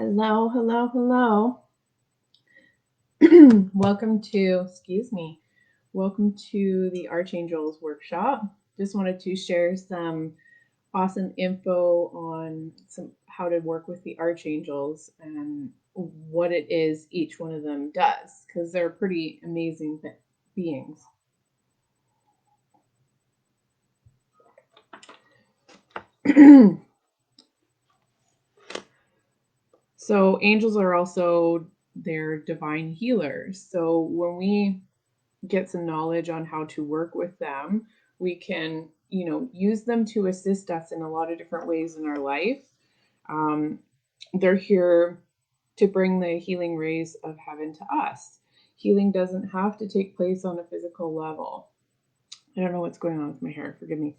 Hello, hello, hello. Welcome to the Archangels Workshop. Just wanted to share some awesome info on how to work with the Archangels and what it is each one of them does, because they're pretty amazing beings. So angels are also their divine healers. So when we get some knowledge on how to work with them, we can, use them to assist us in a lot of different ways in our life. They're here to bring the healing rays of heaven to us. Healing doesn't have to take place on a physical level. I don't know what's going on with my hair, forgive me.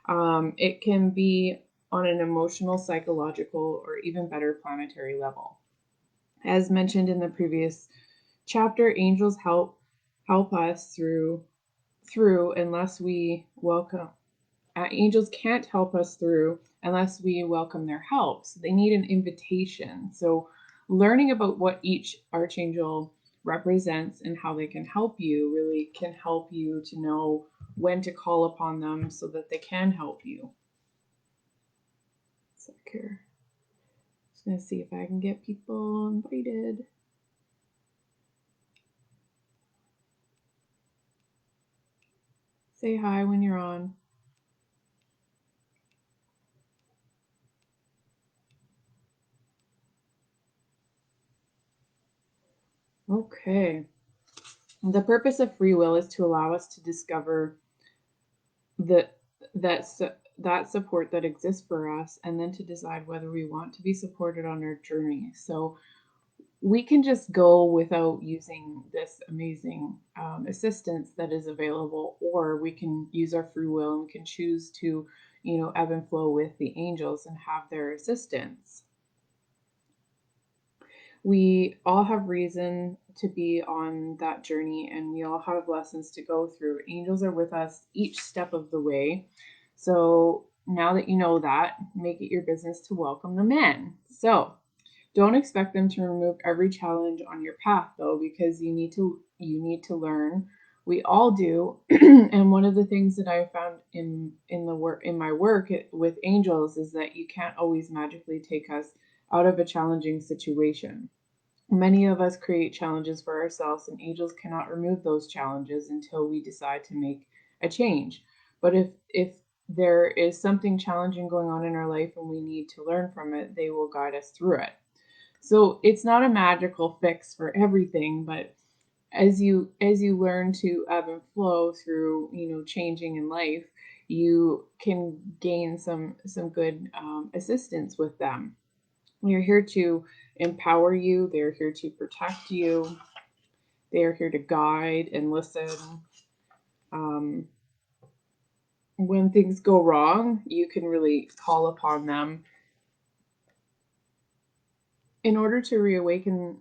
It can be on an emotional, psychological, or even better, planetary level. As mentioned in the previous chapter, angels help us through unless we welcome. Angels can't help us through unless we welcome their help. So they need an invitation. So learning about what each archangel represents and how they can help you really can help you to know when to call upon them so that they can help you. So here, just gonna see if I can get people invited. Say hi when you're on. Okay. The purpose of free will is to allow us to discover that support that exists for us, and then to decide whether we want to be supported on our journey. So we can just go without using this amazing assistance that is available, or we can use our free will and can choose to, ebb and flow with the angels and have their assistance. We all have reason to be on that journey, and we all have lessons to go through. Angels are with us each step of the way. So now that you know that, make it your business to welcome them in. So don't expect them to remove every challenge on your path, though, because you need to learn. We all do. And one of the things that I found in my work with angels is that you can't always magically take us out of a challenging situation. Many of us create challenges for ourselves, and angels cannot remove those challenges until we decide to make a change. But if there is something challenging going on in our life and we need to learn from it, they will guide us through it. So it's not a magical fix for everything, but as you learn to ebb and flow through, changing in life, you can gain some good assistance with them. They're here to empower you. They're here to protect you. They are here to guide and listen. When things go wrong, you can really call upon them. In order to reawaken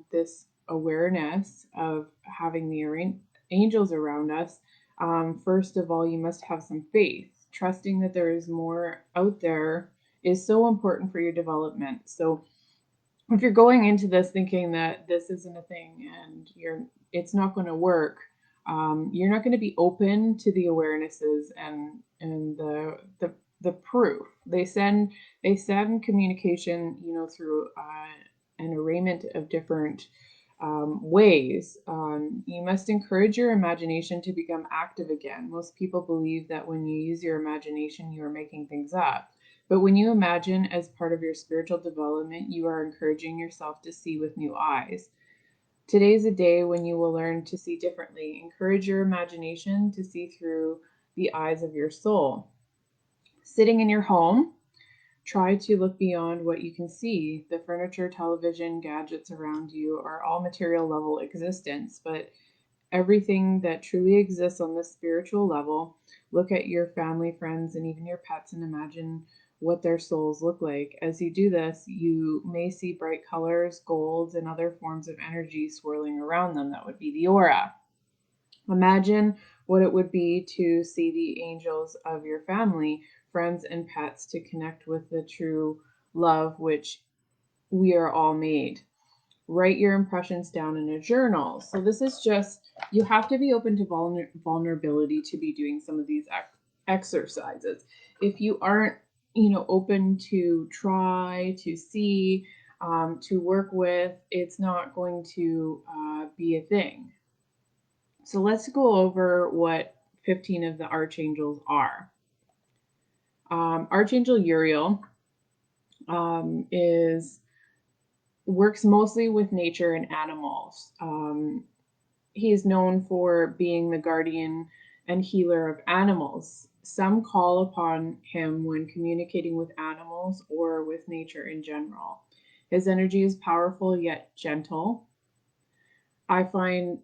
this awareness of having the angels around us, first of all, you must have some faith. Trusting that there is more out there is so important for your development. So if you're going into this thinking that this isn't a thing and it's not going to work, you're not going to be open to the awarenesses and the proof. They send communication, through an arrayment of different ways. You must encourage your imagination to become active again. Most people believe that when you use your imagination, you are making things up. But when you imagine as part of your spiritual development, you are encouraging yourself to see with new eyes. Today's a day when you will learn to see differently. Encourage your imagination to see through the eyes of your soul. Sitting in your home, try to look beyond what you can see. The furniture, television, gadgets around you are all material level existence, but everything that truly exists on the spiritual level, look at your family, friends, and even your pets and imagine what their souls look like. As you do this, you may see bright colors, golds, and other forms of energy swirling around them. That would be the aura. Imagine what it would be to see the angels of your family, friends, and pets, to connect with the true love which we are all made. Write your impressions down in a journal. So this is just, you have to be open to vulnerability to be doing some of these exercises. If you aren't, open to try, to see, to work with, it's not going to be a thing. So let's go over what 15 of the archangels are. Archangel Uriel works mostly with nature and animals. He is known for being the guardian and healer of animals. Some call upon him when communicating with animals or with nature in general. His energy is powerful yet gentle. I find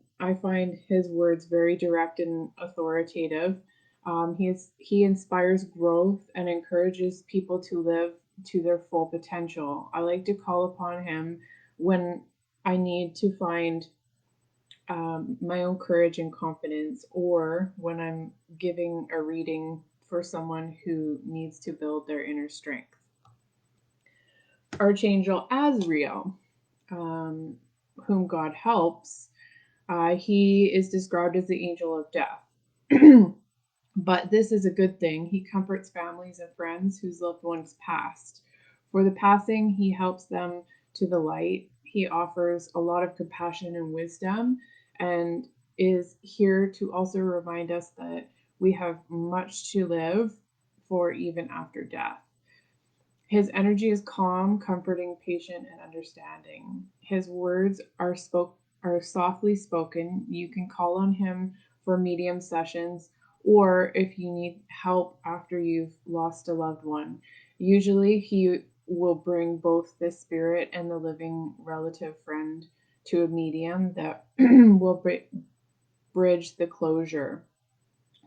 his words very direct and authoritative. He inspires growth and encourages people to live to their full potential. I like to call upon him when I need to find my own courage and confidence, or when I'm giving a reading for someone who needs to build their inner strength. Archangel Azrael, whom God helps, he is described as the angel of death. But this is a good thing. He comforts families and friends whose loved ones passed. For the passing, he helps them to the light. He offers a lot of compassion and wisdom, and is here to also remind us that we have much to live for even after death. His energy is calm, comforting, patient, and understanding. His words are softly spoken. You can call on him for medium sessions, or if you need help after you've lost a loved one. Usually he will bring both the spirit and the living relative friend to a medium that will bridge the closure.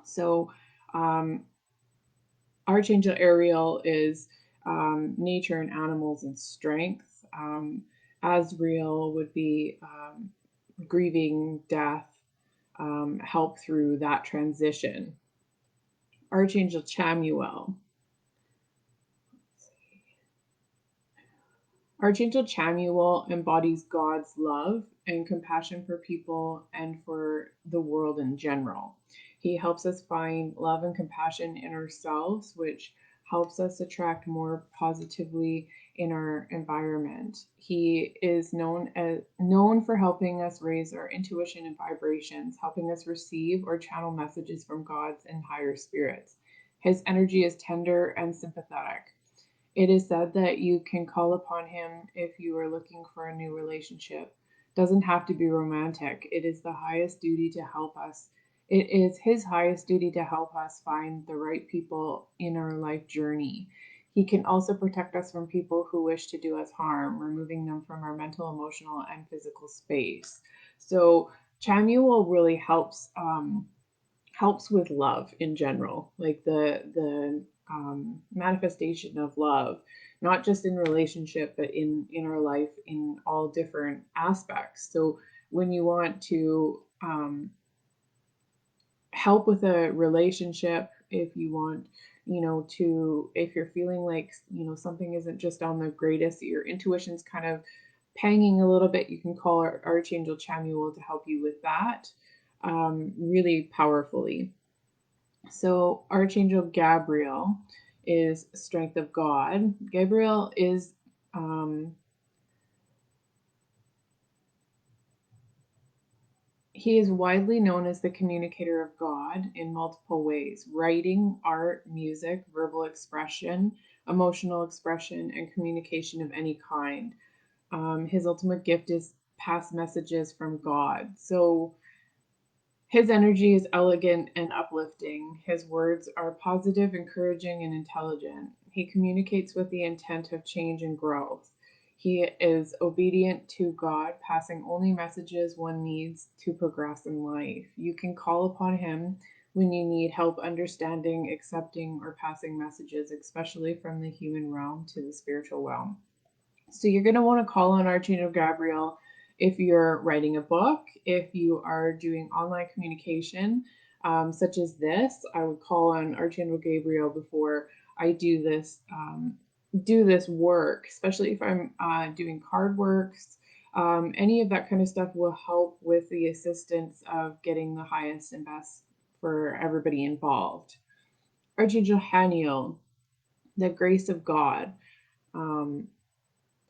So Archangel Ariel is nature and animals and strength. Azrael would be grieving death, help through that transition. Archangel Chamuel. Archangel Chamuel embodies God's love and compassion for people and for the world in general. He helps us find love and compassion in ourselves, which helps us attract more positively in our environment. He is known for helping us raise our intuition and vibrations, helping us receive or channel messages from gods and higher spirits. His energy is tender and sympathetic. It is said that you can call upon him if you are looking for a new relationship. Doesn't have to be romantic. It is the highest duty to help us. It is his highest duty to help us find the right people in our life journey. He can also protect us from people who wish to do us harm, removing them from our mental, emotional, and physical space. So Chamuel really helps with love in general, like the manifestation of love, not just in relationship, but in our life in all different aspects. So when you want to help with a relationship, if you want, if you're feeling like, something isn't just on the greatest, your intuition's kind of panging a little bit, you can call Archangel Chamuel to help you with that really powerfully. So Archangel Gabriel is strength of God. Gabriel is he is widely known as the communicator of God in multiple ways: writing, art, music, verbal expression, emotional expression, and communication of any kind. His ultimate gift is pass messages from God. So his energy is elegant and uplifting. His words are positive, encouraging, and intelligent. He communicates with the intent of change and growth. He is obedient to God, passing only messages one needs to progress in life. You can call upon him when you need help understanding, accepting, or passing messages, especially from the human realm to the spiritual realm. So you're going to want to call on Archangel Gabriel if you're writing a book, if you are doing online communication, such as this. I would call on Archangel Gabriel before I do this do this work, especially if I'm doing card works. Any of that kind of stuff will help with the assistance of getting the highest and best for everybody involved. Archangel Haniel, the grace of God. Um,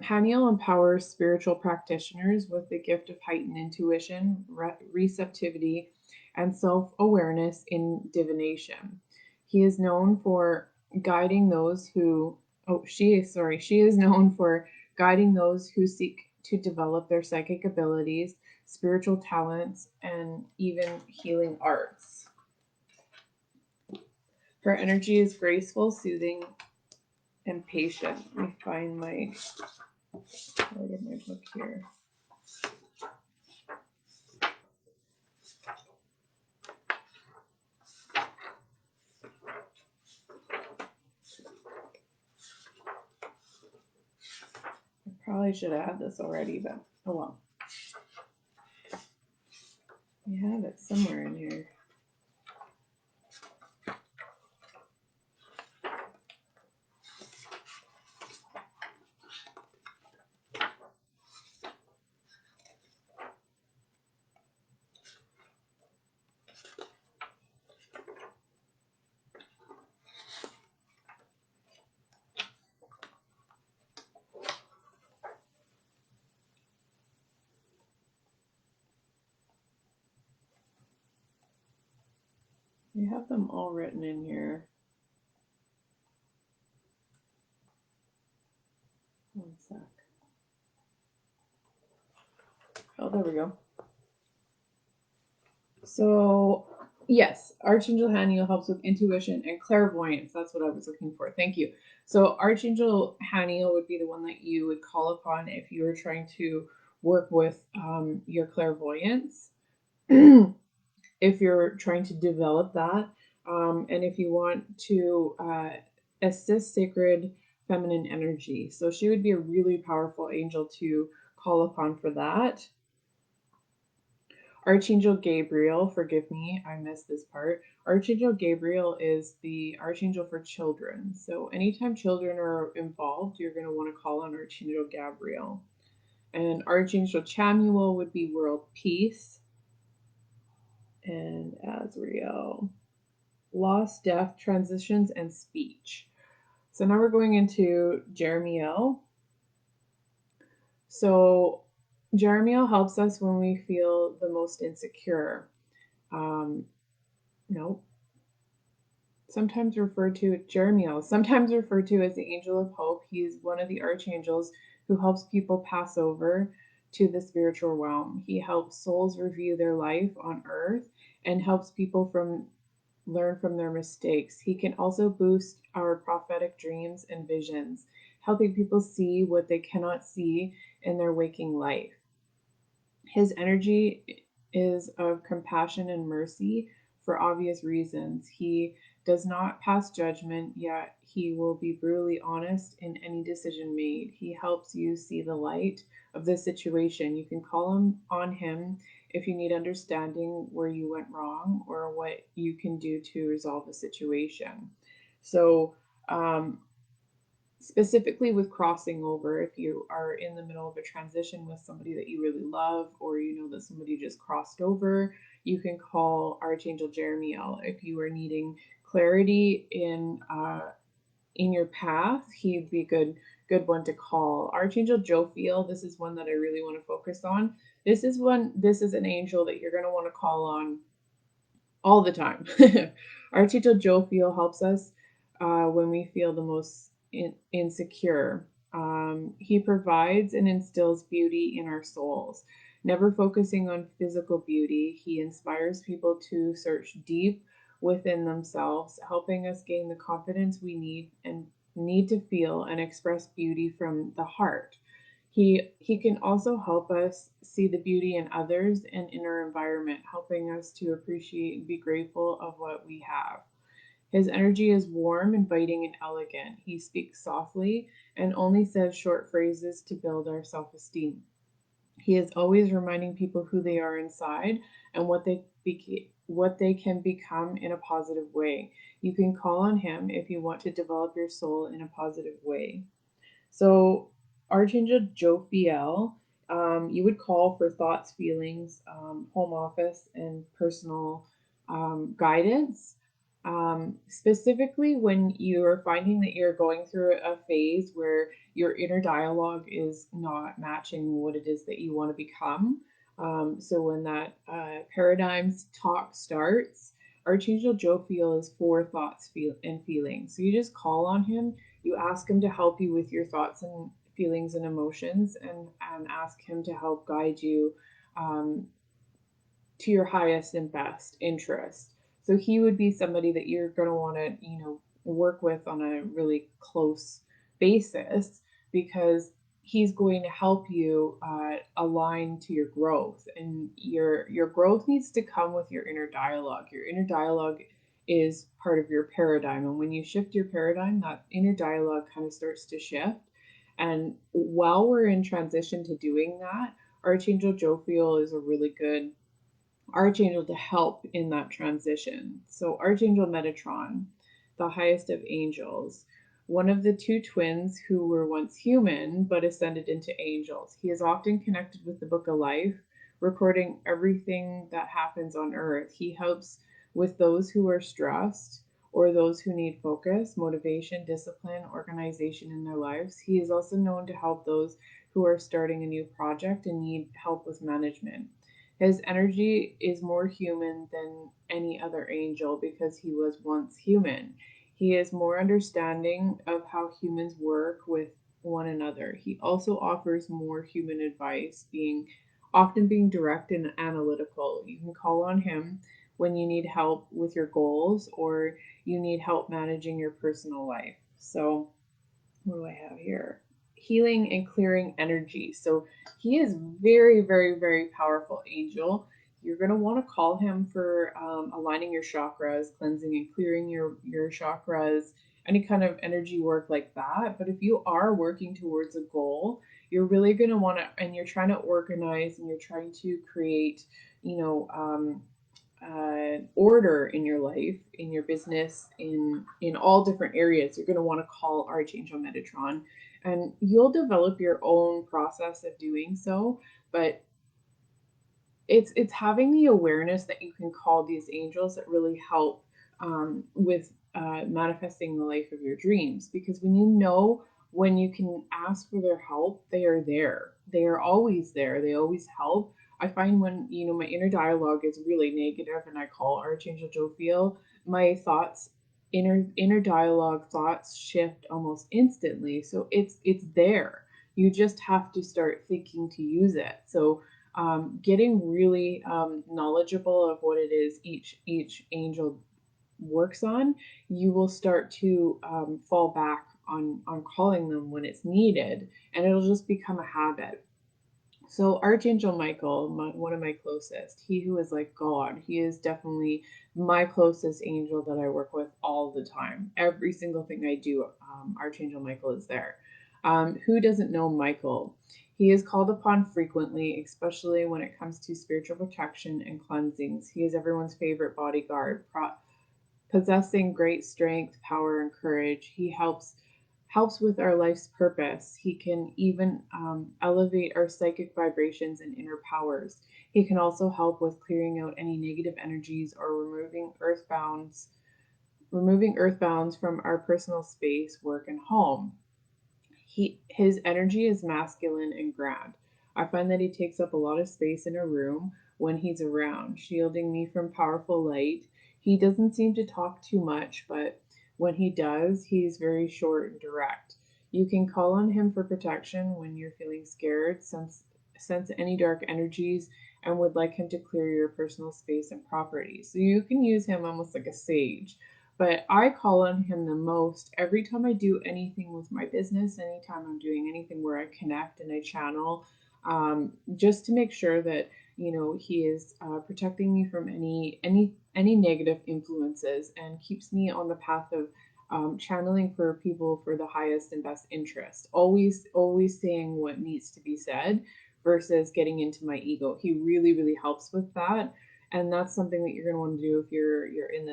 Haniel empowers spiritual practitioners with the gift of heightened intuition, receptivity, and self awareness in divination. He is known for guiding those who, she is known for guiding those who seek to develop their psychic abilities, spiritual talents, and even healing arts. Her energy is graceful, soothing, and patient. Let me find my, where did my book here? Probably should have had this already, but oh well. We have it somewhere in here. We have them all written in here. One sec. Oh, there we go. So, yes, Archangel Haniel helps with intuition and clairvoyance. That's what I was looking for. Thank you. So, Archangel Haniel would be the one that you would call upon if you were trying to work with your clairvoyance. If you're trying to develop that, and if you want to assist sacred feminine energy. So she would be a really powerful angel to call upon for that. Archangel Gabriel, forgive me, I missed this part. Archangel Gabriel is the archangel for children. So anytime children are involved, you're going to want to call on Archangel Gabriel. And Archangel Chamuel would be world peace. And Azrael, loss, death, transitions, and speech. So now we're going into Jeremiel. So Jeremiel helps us when we feel the most insecure. No, sometimes referred to Jeremiel, sometimes referred to as the angel of hope. He's one of the archangels who helps people pass over to the spiritual realm. He helps souls review their life on earth and helps people learn from their mistakes. He can also boost our prophetic dreams and visions, helping people see what they cannot see in their waking life. His energy is of compassion and mercy for obvious reasons. He does not pass judgment, yet he will be brutally honest in any decision made. He helps you see the light of the situation. You can call on him if you need understanding where you went wrong or what you can do to resolve the situation. So, specifically with crossing over, if you are in the middle of a transition with somebody that you really love, or you know that somebody just crossed over, you can call Archangel Jeremiel. If you are needing clarity in your path, he'd be a good one to call. Archangel Jophiel, this is one that I really want to focus on. This is an angel that you're going to want to call on all the time. Archangel Jophiel helps us when we feel the most insecure. He provides and instills beauty in our souls. Never focusing on physical beauty, he inspires people to search deep within themselves, helping us gain the confidence we need to feel and express beauty from the heart. He can also help us see the beauty in others and in our environment, helping us to appreciate and be grateful of what we have. His energy is warm, inviting, and elegant. He speaks softly and only says short phrases to build our self-esteem. He is always reminding people who they are inside and what they can become in a positive way. You can call on him if you want to develop your soul in a positive way. So, Archangel Jophiel, you would call for thoughts, feelings, home office, and personal guidance. Specifically, when you're finding that you're going through a phase where your inner dialogue is not matching what it is that you want to become. So, when that paradigms talk starts, Archangel Jophiel is for thoughts, and feelings. So, you just call on him, you ask him to help you with your thoughts and feelings and emotions, and ask him to help guide you um, to your highest and best interest. So he would be somebody that you're going to want to, work with on a really close basis, because he's going to help you align to your growth, and your growth needs to come with your inner dialogue. Your inner dialogue is part of your paradigm, and when you shift your paradigm, that inner dialogue kind of starts to shift. And while we're in transition to doing that, Archangel Jophiel is a really good archangel to help in that transition. So, Archangel Metatron, the highest of angels, one of the two twins who were once human but ascended into angels. He is often connected with the Book of Life, recording everything that happens on earth. He helps with those who are stressed or those who need focus, motivation, discipline, organization in their lives. He is also known to help those who are starting a new project and need help with management. His energy is more human than any other angel because he was once human. He is more understanding of how humans work with one another. He also offers more human advice, being direct and analytical. You can call on him when you need help with your goals or you need help managing your personal life. So, what do I have here? Healing and clearing energy. So he is very, very, very powerful angel. You're going to want to call him for aligning your chakras, cleansing and clearing your chakras, any kind of energy work like that. But if you are working towards a goal, you're really going to want to, and you're trying to organize and you're trying to create, you know, order in your life, in your business, in all different areas, you're going to want to call Archangel Metatron, and you'll develop your own process of doing so. But it's having the awareness that you can call these angels that really help with manifesting the life of your dreams. Because when you can ask for their help, they are there. They are always there. They always help. I find when my inner dialogue is really negative and I call Archangel Jophiel, my thoughts, inner dialogue thoughts shift almost instantly. So it's there. You just have to start thinking to use it. So getting really knowledgeable of what it is each angel works on, you will start to fall back on calling them when it's needed, and it'll just become a habit. So Archangel Michael, one of my closest, he who is like God, he is definitely my closest angel that I work with all the time. Every single thing I do, Archangel Michael is there. Who doesn't know Michael? He is called upon frequently, especially when it comes to spiritual protection and cleansings. He is everyone's favorite bodyguard, possessing great strength, power, and courage. He helps with our life's purpose. He can even elevate our psychic vibrations and inner powers. He can also help with clearing out any negative energies or removing earthbounds from our personal space, work, and home. His energy is masculine and grand. I find that he takes up a lot of space in a room when he's around, shielding me from powerful light. He doesn't seem to talk too much, but when he does, he's very short and direct. You can call on him for protection when you're feeling scared, sense any dark energies, and would like him to clear your personal space and property. So you can use him almost like a sage. But I call on him the most every time I do anything with my business, anytime I'm doing anything where I connect and I channel, just to make sure that he is protecting me from any negative influences and keeps me on the path of channeling for people for the highest and best interest. Always saying what needs to be said versus getting into my ego. He really, really helps with that. And that's something that you're going to want to do if you're in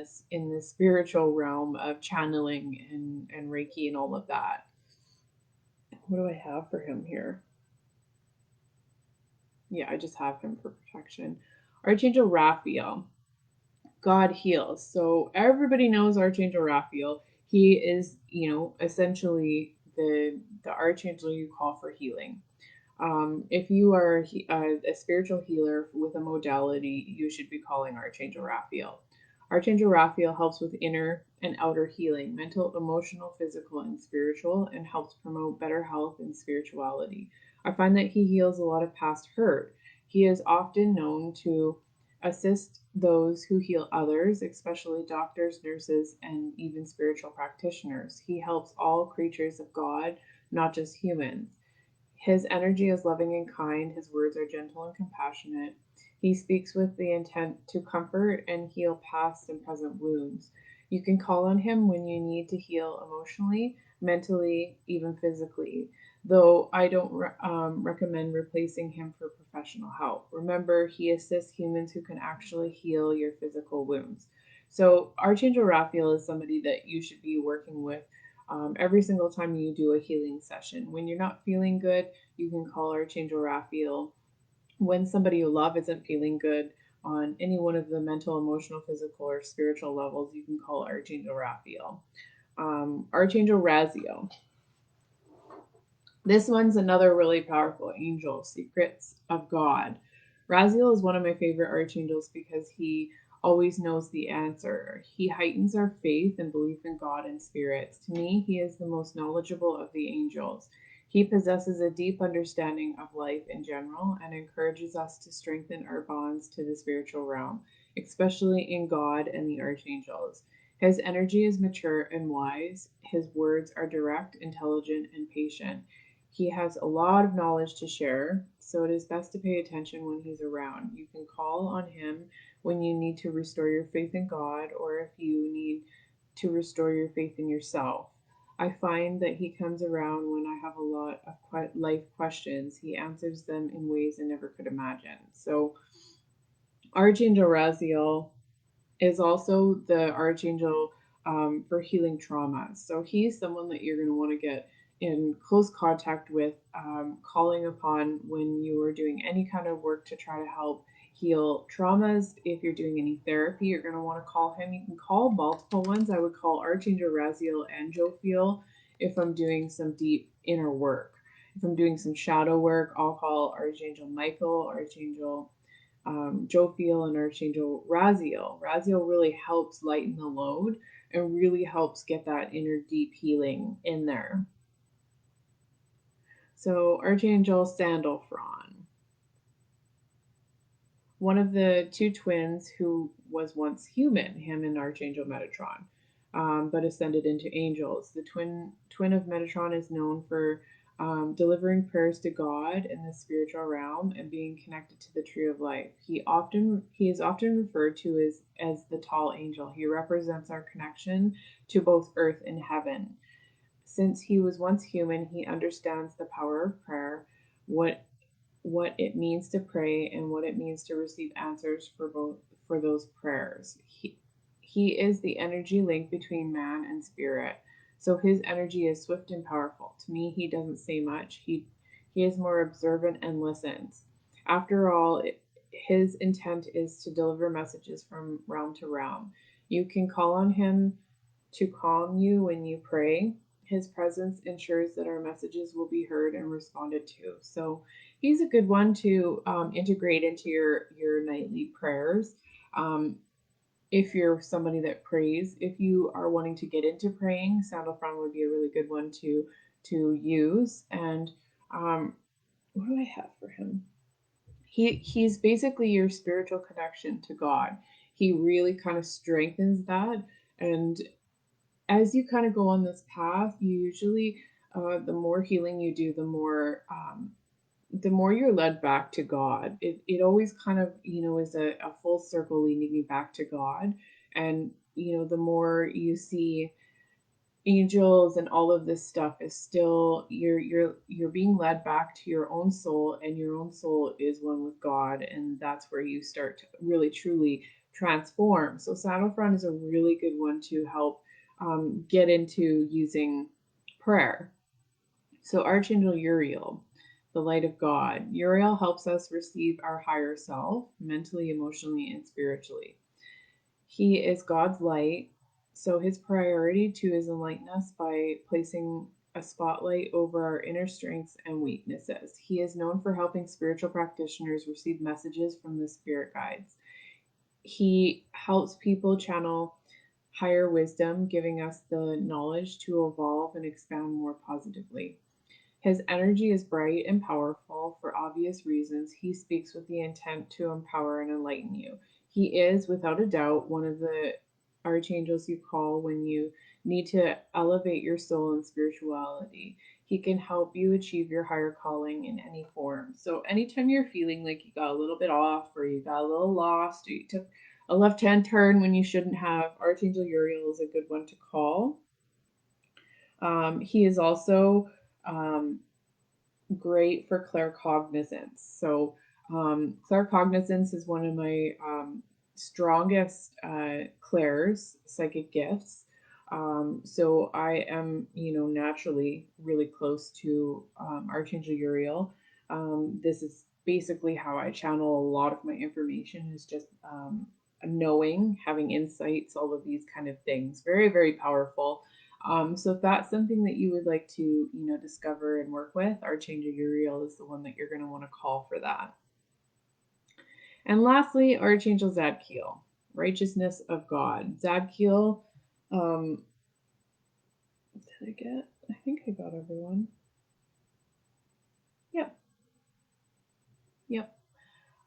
this spiritual realm of channeling and Reiki and all of that. What do I have for him here? Yeah, I just have him for protection. Archangel Raphael, God heals. So everybody knows Archangel Raphael. He is, essentially the archangel you call for healing. If you are a spiritual healer with a modality, you should be calling Archangel Raphael. Archangel Raphael helps with inner and outer healing, mental, emotional, physical, and spiritual, and helps promote better health and spirituality. I find that he heals a lot of past hurt. He is often known to assist those who heal others, especially doctors, nurses, and even spiritual practitioners. He helps all creatures of God, not just humans. His energy is loving and kind. His words are gentle and compassionate. He speaks with the intent to comfort and heal past and present wounds. You can call on him when you need to heal emotionally, mentally, even physically, though I don't recommend replacing him for professional help. Remember, he assists humans who can actually heal your physical wounds. So, Archangel Raphael is somebody that you should be working with every single time you do a healing session. When you're not feeling good, you can call Archangel Raphael. When somebody you love isn't feeling good on any one of the mental, emotional, physical, or spiritual levels, you can call Archangel Raphael. Archangel Raziel. This one's another really powerful angel, Secrets of God. Raziel is one of my favorite archangels because he always knows the answer. He heightens our faith and belief in God and spirits. To me, he is the most knowledgeable of the angels. He possesses a deep understanding of life in general and encourages us to strengthen our bonds to the spiritual realm, especially in God and the archangels. His energy is mature and wise. His words are direct, intelligent, and patient. He has a lot of knowledge to share, so it is best to pay attention when he's around. You can call on him when you need to restore your faith in God or if you need to restore your faith in yourself. I find that he comes around when I have a lot of life questions. He answers them in ways I never could imagine. So, Archangel Raziel is also the archangel for healing trauma. So he's someone that you're going to want to get in close contact with, calling upon when you are doing any kind of work to try to help heal traumas. If you're doing any therapy, you're going to want to call him. You can call multiple ones. I would call Archangel Raziel and Jophiel if I'm doing some deep inner work. If I'm doing some shadow work, I'll call Archangel Michael, Archangel Jophiel, and Archangel Raziel. Raziel really helps lighten the load and really helps get that inner deep healing in there. So Archangel Sandalphon, one of the two twins who was once human, him and Archangel Metatron, but ascended into angels. The twin of Metatron is known for delivering prayers to God in the spiritual realm and being connected to the tree of life. He is often referred to as the tall angel. He represents our connection to both earth and heaven. Since he was once human, he understands the power of prayer, what what it means to pray and what it means to receive answers for those prayers. He is the energy link between man and spirit. So his energy is swift and powerful. To me, he doesn't say much. He is more observant and listens. After all, his intent is to deliver messages from realm to realm. You can call on him to calm you when you pray. His presence ensures that our messages will be heard and responded to. So he's a good one to integrate into your nightly prayers. If you're somebody that prays, if you are wanting to get into praying, Sandalphon would be a really good one to use. And what do I have for him? He's basically your spiritual connection to God. He really kind of strengthens that, and as you kind of go on this path, you usually, the more healing you do, the more you're led back to God. It always kind of, is a full circle leading you back to God. And, the more you see, angels and all of this stuff is still you're being led back to your own soul, and your own soul is one with God, and that's where you start to really truly transform. So saddle front is a really good one to help get into using prayer. So Archangel Uriel, the light of God. Uriel helps us receive our higher self mentally, emotionally, and spiritually. He is God's light, so his priority too is enlighten us by placing a spotlight over our inner strengths and weaknesses. He is known for helping spiritual practitioners receive messages from the spirit guides. He helps people channel higher wisdom, giving us the knowledge to evolve and expand more positively. His energy is bright and powerful for obvious reasons. He speaks with the intent to empower and enlighten you. He is, without a doubt, one of the archangels you call when you need to elevate your soul and spirituality. He can help you achieve your higher calling in any form. So, anytime you're feeling like you got a little bit off, or you got a little lost, or you took a left hand turn when you shouldn't have, Archangel Uriel is a good one to call. He is also um, great for claircognizance. So, claircognizance is one of my strongest clairs, psychic gifts. So I am, naturally really close to Archangel Uriel. This is basically how I channel a lot of my information, is just knowing, having insights, all of these kind of things. Very, very powerful. So if that's something that you would like to, discover and work with, Archangel Uriel is the one that you're going to want to call for that. And lastly, Archangel Zadkiel, righteousness of God. Zadkiel, did I get? I think I got everyone. Yep, yep.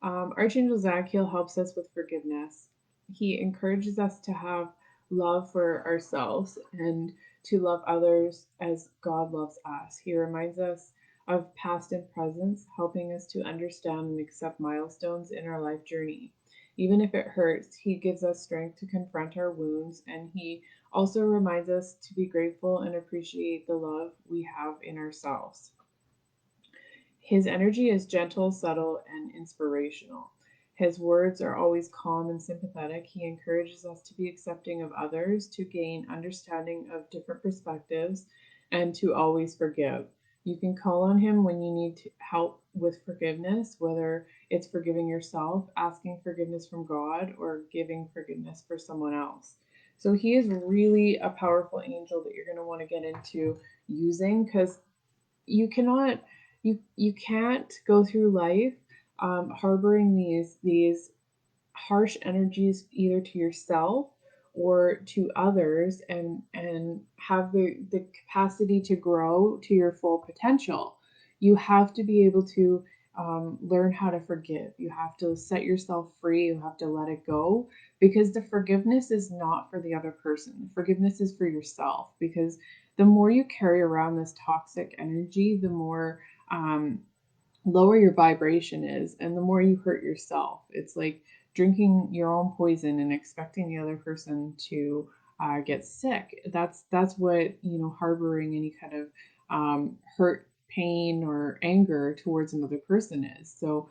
Archangel Zadkiel helps us with forgiveness. He encourages us to have love for ourselves and to love others as God loves us. He reminds us of past and present, helping us to understand and accept milestones in our life journey. Even if it hurts, he gives us strength to confront our wounds, and he also reminds us to be grateful and appreciate the love we have in ourselves. His energy is gentle, subtle, and inspirational. His words are always calm and sympathetic. He encourages us to be accepting of others, to gain understanding of different perspectives, and to always forgive. You can call on him when you need help with forgiveness, whether it's forgiving yourself, asking forgiveness from God, or giving forgiveness for someone else. So he is really a powerful angel that you're going to want to get into using, because you cannot you can't go through life harboring these harsh energies either to yourself or to others, and have the capacity to grow to your full potential. You have to be able to learn how to forgive. You have to set yourself free. You have to let it go, because the forgiveness is not for the other person. The forgiveness is for yourself, because the more you carry around this toxic energy, the more lower your vibration is, and the more you hurt yourself. It's like drinking your own poison and expecting the other person to get sick. That's what, harboring any kind of hurt, pain, or anger towards another person is. So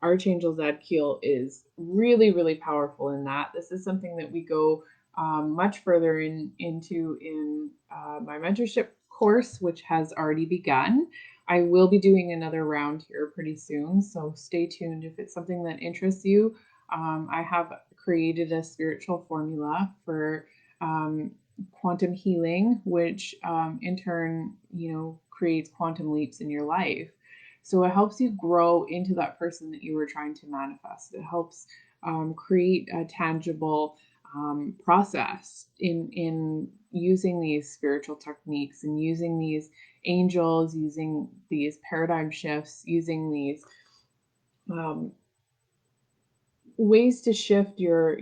Archangel Zadkiel is really, really powerful in that. This is something that we go much further into in my mentorship course, which has already begun. I will be doing another round here pretty soon, so stay tuned if it's something that interests you. I have created a spiritual formula for quantum healing, which in turn, creates quantum leaps in your life. So it helps you grow into that person that you were trying to manifest. It helps create a tangible process in using these spiritual techniques, and using these angels, using these paradigm shifts, using these um, ways to shift your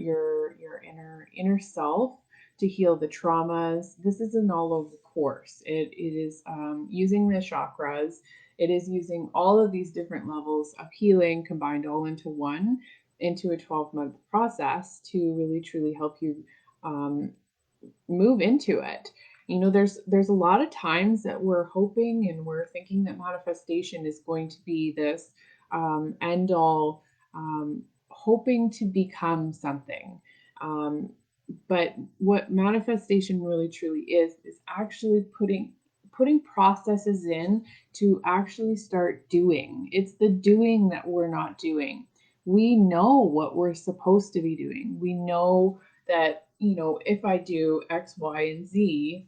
inner self to heal the traumas. This is an all over course. It is using the chakras. It is using all of these different levels of healing combined all into one, into a 12-month process to really truly help you move into it. There's a lot of times that we're hoping and we're thinking that manifestation is going to be this end all, hoping to become something. But what manifestation really truly is actually putting processes in to actually start doing. It's the doing that we're not doing. We know what we're supposed to be doing. We know that, if I do X, Y, and Z,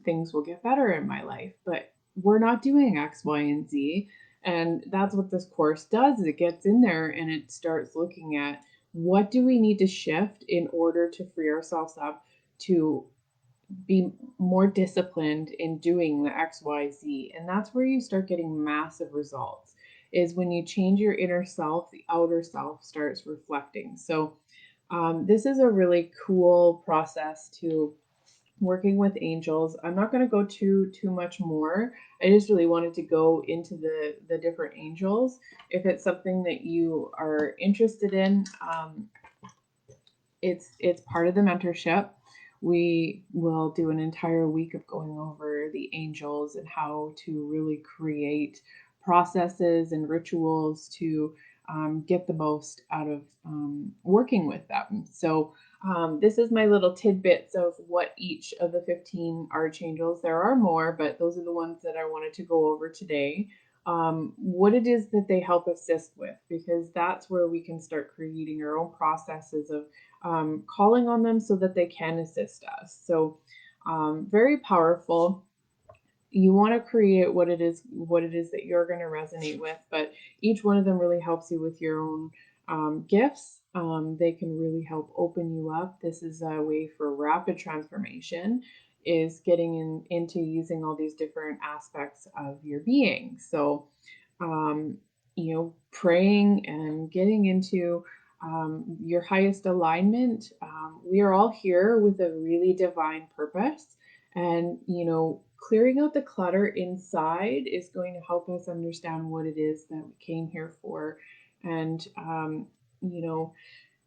things will get better in my life. But we're not doing X, Y, and Z. And that's what this course does, is it gets in there and it starts looking at what do we need to shift in order to free ourselves up to be more disciplined in doing the XYZ. And that's where you start getting massive results, is when you change your inner self, the outer self starts reflecting. So this is a really cool process to working with angels. I'm not going to go too much more. I just really wanted to go into the different angels. If it's something that you are interested in, it's part of the mentorship. We will do an entire week of going over the angels and how to really create processes and rituals to get the most out of working with them. So this is my little tidbits of what each of the 15 archangels, there are more, but those are the ones that I wanted to go over today. What it is that they help assist with, because that's where we can start creating our own processes of calling on them so that they can assist us. So very powerful. You want to create what it is that you're going to resonate with, but each one of them really helps you with your own gifts. They can really help open you up. This is a way for rapid transformation, is getting into using all these different aspects of your being. So um, praying and getting into your highest alignment. We are all here with a really divine purpose, and clearing out the clutter inside is going to help us understand what it is that we came here for, and you know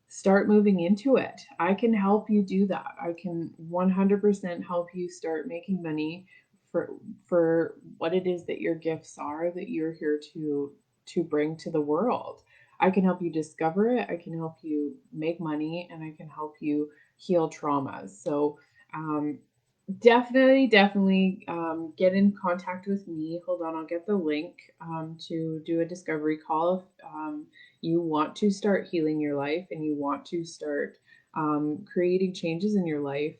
start moving into it. I can help you do that. I can 100% help you start making money for what it is that your gifts are, that you're here to bring to the world. I can help you discover it. I can help you make money, and I can help you heal traumas. So um, definitely get in contact with me. Hold on, I'll get the link to do a discovery call if you want to start healing your life and you want to start creating changes in your life.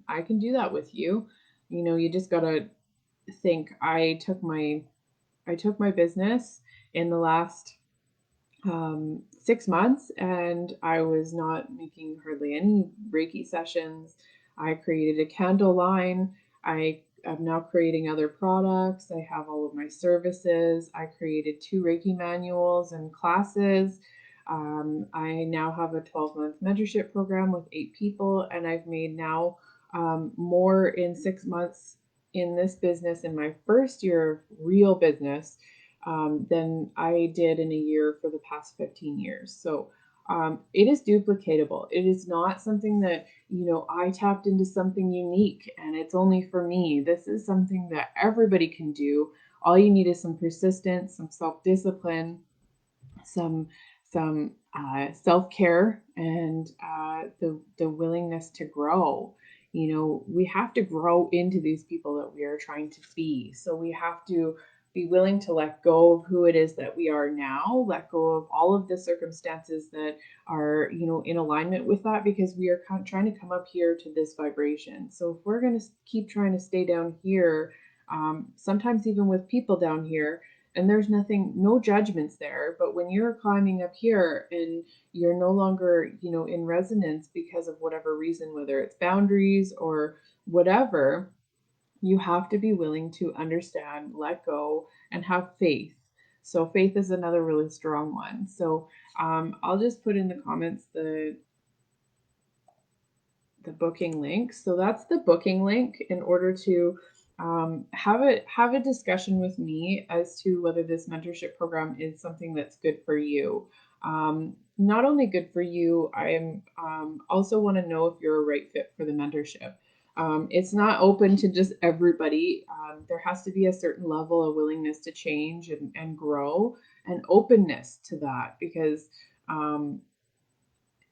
I can do that with you. You just gotta think. I took my business in the last 6 months, and I was not making hardly any Reiki sessions. I created a candle line. I'm now creating other products. I have all of my services. I created 2 Reiki manuals and classes. I now have a 12-month mentorship program with 8 people, and I've made now more in 6 months in this business, in my first year of real business, than I did in a year for the past 15 years. So it is duplicatable. It is not something that, I tapped into something unique and it's only for me. This is something that everybody can do. All you need is some persistence, some self-discipline, some self-care, and the willingness to grow. We have to grow into these people that we are trying to be. So we have to be willing to let go of who it is that we are now, let go of all of the circumstances that are, in alignment with that, because we are trying to come up here to this vibration. So if we're going to keep trying to stay down here, sometimes even with people down here, and there's nothing, no judgments there, but when you're climbing up here and you're no longer, in resonance because of whatever reason, whether it's boundaries or whatever, you have to be willing to understand, let go, and have faith. So faith is another really strong one. So I'll just put in the comments the booking link. So that's the booking link in order to have a discussion with me as to whether this mentorship program is something that's good for you. not only good for you, I am also want to know if you're a right fit for the mentorship. It's not open to just everybody. There has to be a certain level of willingness to change and grow and openness to that, because um,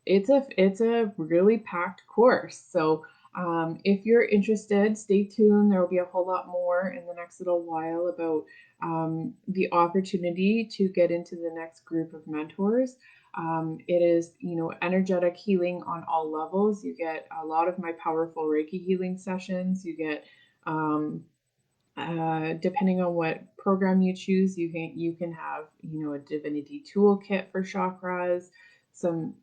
it's a really packed course. So if you're interested, stay tuned. There will be a whole lot more in the next little while about the opportunity to get into the next group of mentors. It is, energetic healing on all levels. You get a lot of my powerful Reiki healing sessions. You get depending on what program you choose, you can have a divinity toolkit for chakras, some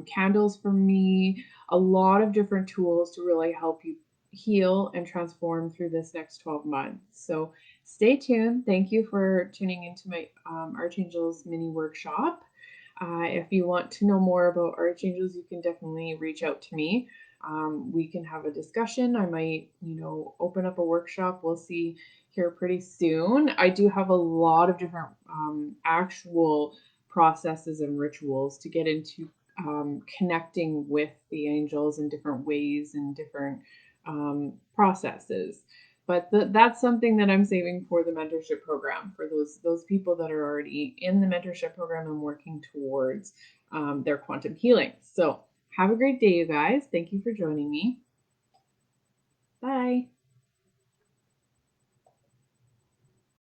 candles from me, a lot of different tools to really help you heal and transform through this next 12 months. So stay tuned. Thank you for tuning into my Archangels mini workshop. If you want to know more about archangels, you can definitely reach out to me. We can have a discussion. I might, open up a workshop. We'll see here pretty soon. I do have a lot of different actual processes and rituals to get into connecting with the angels in different ways and different processes. But that's something that I'm saving for the mentorship program, for those people that are already in the mentorship program and working towards their quantum healing. So have a great day, you guys. Thank you for joining me. Bye.